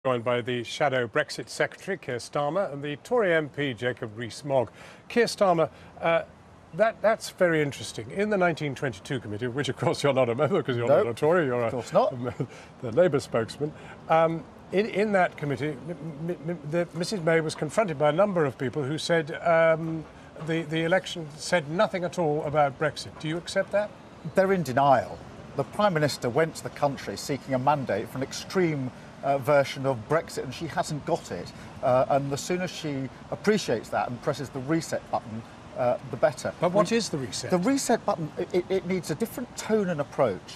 Joined by the shadow Brexit Secretary, Keir Starmer, and the Tory MP, Jacob Rees Mogg. Keir Starmer, that's very interesting. In the 1922 committee, of which of course you're not a member because you're not a Tory, you're the Labour spokesman. In that committee, Mrs May was confronted by a number of people who said the election said nothing at all about Brexit. Do you accept that? They're in denial. The Prime Minister went to the country seeking a mandate for an extreme version of Brexit, and she hasn't got it. And the sooner she appreciates that and presses the reset button, the better. But what is the reset? The reset button, it needs a different tone and approach.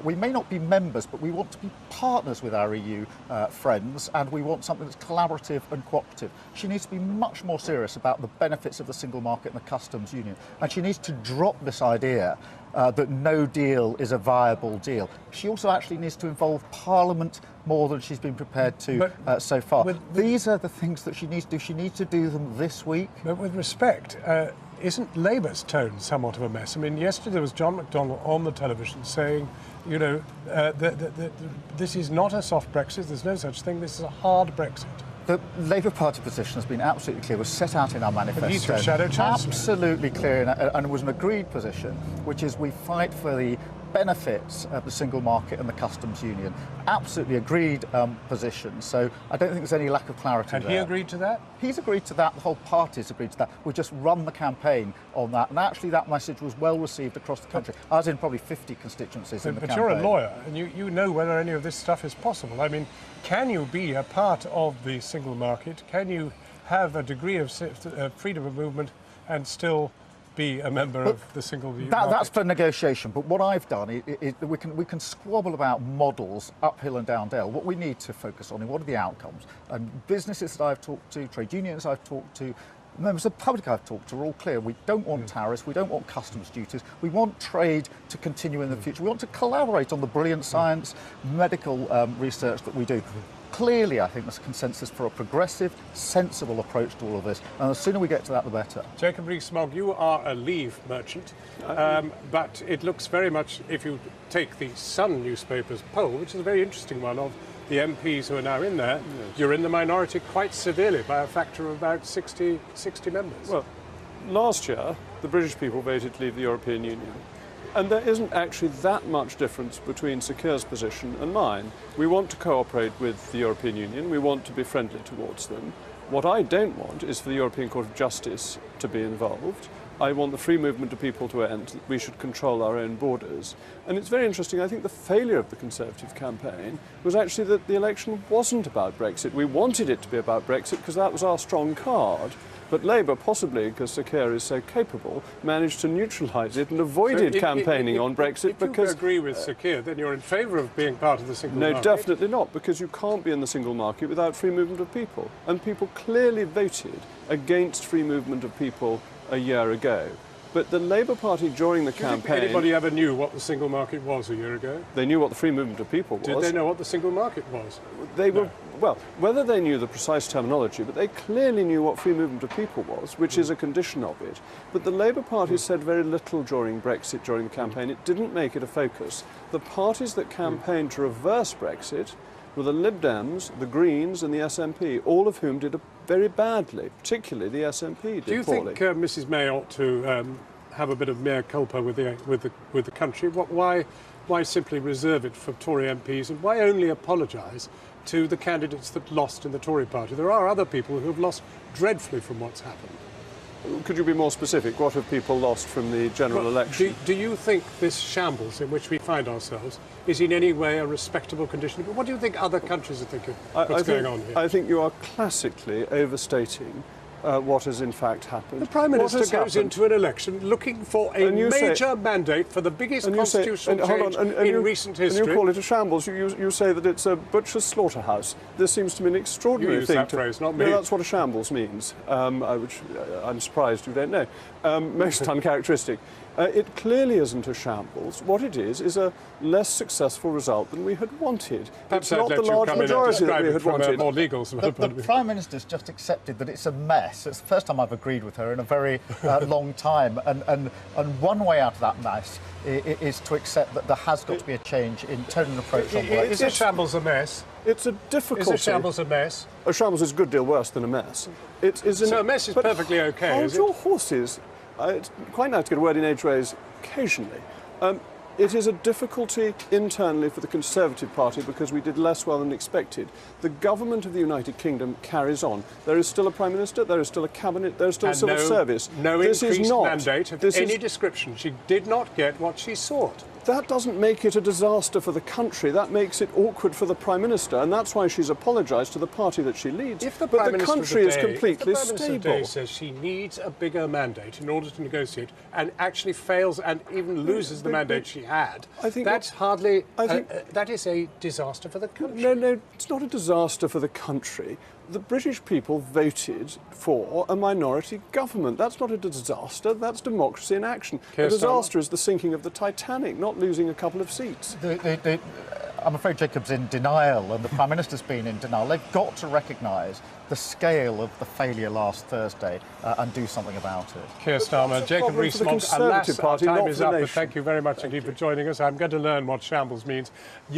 We may not be members, but we want to be partners with our EU friends, and we want something that's collaborative and cooperative. She needs to be much more serious about the benefits of the single market and the customs union. And she needs to drop this idea that no deal is a viable deal. She also actually needs to involve Parliament more than she's been prepared to so far. These are the things that she needs to do. She needs to do them this week. But with respect, isn't Labour's tone somewhat of a mess? I mean, yesterday there was John McDonnell on the television saying, you know, this is not a soft Brexit, there's no such thing, this is a hard Brexit. The Labour Party position has been absolutely clear, was set out in our manifesto. But he's your shadow chancellor. Absolutely clear, and it was an agreed position, which is we fight for the benefits of the single market and the customs union. Absolutely agreed position, so I don't think there's any lack of clarity there. And he agreed to that? He's agreed to that, the whole party's agreed to that. We just run the campaign on that, and actually that message was well received across the country. I was in probably 50 constituencies in the campaign. But you're a lawyer, and you know whether any of this stuff is possible. I mean, can you be a part of the single market? Can you have a degree of freedom of movement and still be a member of the single market? That's for negotiation, but what I've done is we can squabble about models uphill and down dale. What we need to focus on is what are the outcomes. And businesses that I've talked to, trade unions I've talked to, members of the public I've talked to are all clear. We don't want tariffs, we don't want customs duties, we want trade to continue in the future. We want to collaborate on the brilliant science, medical research that we do. Clearly, I think there's a consensus for a progressive, sensible approach to all of this, and the sooner we get to that, the better. Jacob Rees Mogg, you are a Leave merchant, but it looks very much, if you take the Sun newspaper's poll, which is a very interesting one, of the MPs who are now in there, you're in the minority quite severely by a factor of about 60 members. Well, last year, the British people voted to leave the European Union. And there isn't actually that much difference between Sir Keir's position and mine. We want to cooperate with the European Union. We want to be friendly towards them. What I don't want is for the European Court of Justice to be involved. I want the free movement of people to end. We should control our own borders. And it's very interesting. I think the failure of the Conservative campaign was actually that the election wasn't about Brexit. We wanted it to be about Brexit because that was our strong card. But Labour, possibly because Sir Keir is so capable, managed to neutralise it and avoided campaigning on Brexit because... If you agree with Sir Keir, then you're in favour of being part of the single market? No, definitely not, because you can't be in the single market without free movement of people. And people clearly voted against free movement of people a year ago. But the Labour Party during the campaign... Do you think anybody ever knew what the single market was a year ago? They knew what the free movement of people was. Did they know what the single market was? They were... Well, whether they knew the precise terminology, but they clearly knew what free movement of people was, which is a condition of it. But the Labour Party said very little during Brexit, during the campaign. It didn't make it a focus. The parties that campaigned to reverse Brexit were the Lib Dems, the Greens and the SNP, all of whom did very badly, particularly the SNP did poorly. Do you think Mrs May ought to have a bit of mea culpa with the country? Why simply reserve it for Tory MPs, and why only apologise to the candidates that lost in the Tory party? There are other people who have lost dreadfully from what's happened. Could you be more specific? What have people lost from the general election? Do you think this shambles in which we find ourselves is in any way a respectable condition? What do you think other countries are thinking what's going on here? I think you are classically overstating what has in fact happened. The Prime Minister goes into an election looking for a major mandate for the biggest constitutional change in recent history. And you call it a shambles. You say that it's a butcher's slaughterhouse. This seems to be an extraordinary thing. You use that phrase, not me. No, that's what a shambles means, which I'm surprised you don't know. Most uncharacteristic. It clearly isn't a shambles. What it is a less successful result than we had wanted. Perhaps It's not I'd the let you large come in and majority that describe we it had from a wanted. more legal sort of The point of view. Prime Minister's just accepted that it's a mess. It's the first time I've agreed with her in a very long time. And one way out of that mess is to accept that there has got to be a change in tone and approach on Brexit. Is a shambles a mess? It's a difficulty. Is a shambles a mess? A shambles is a good deal worse than a mess. So a mess is perfectly okay, Hold is it? your horses. It's quite nice to get a word in edgeways occasionally. It is a difficulty internally for the Conservative Party because we did less well than expected. The government of the United Kingdom carries on. There is still a Prime Minister, there is still a Cabinet, there is still a civil service. No this increased is not, mandate of any description. She did not get what she sought. That doesn't make it a disaster for the country. That makes it awkward for the Prime Minister, and that's why she's apologised to the party that she leads. If the but Prime the Minister country of is the day, completely if the Prime Minister of the day stable. says she needs a bigger mandate in order to negotiate and actually fails and even loses the mandate she had, I think that's hardly... that is a disaster for the country. No, it's not a disaster for the country. The British people voted for a minority government. That's not a disaster, that's democracy in action. A disaster is the sinking of the Titanic, not losing a couple of seats. I'm afraid Jacob's in denial and the Prime Minister's been in denial. They've got to recognise the scale of the failure last Thursday and do something about it. Keir Starmer, Jacob Rees Mogg, alas, our Party, time not is for the up, but nation. thank you very much indeed for joining us. I'm going to learn what shambles means.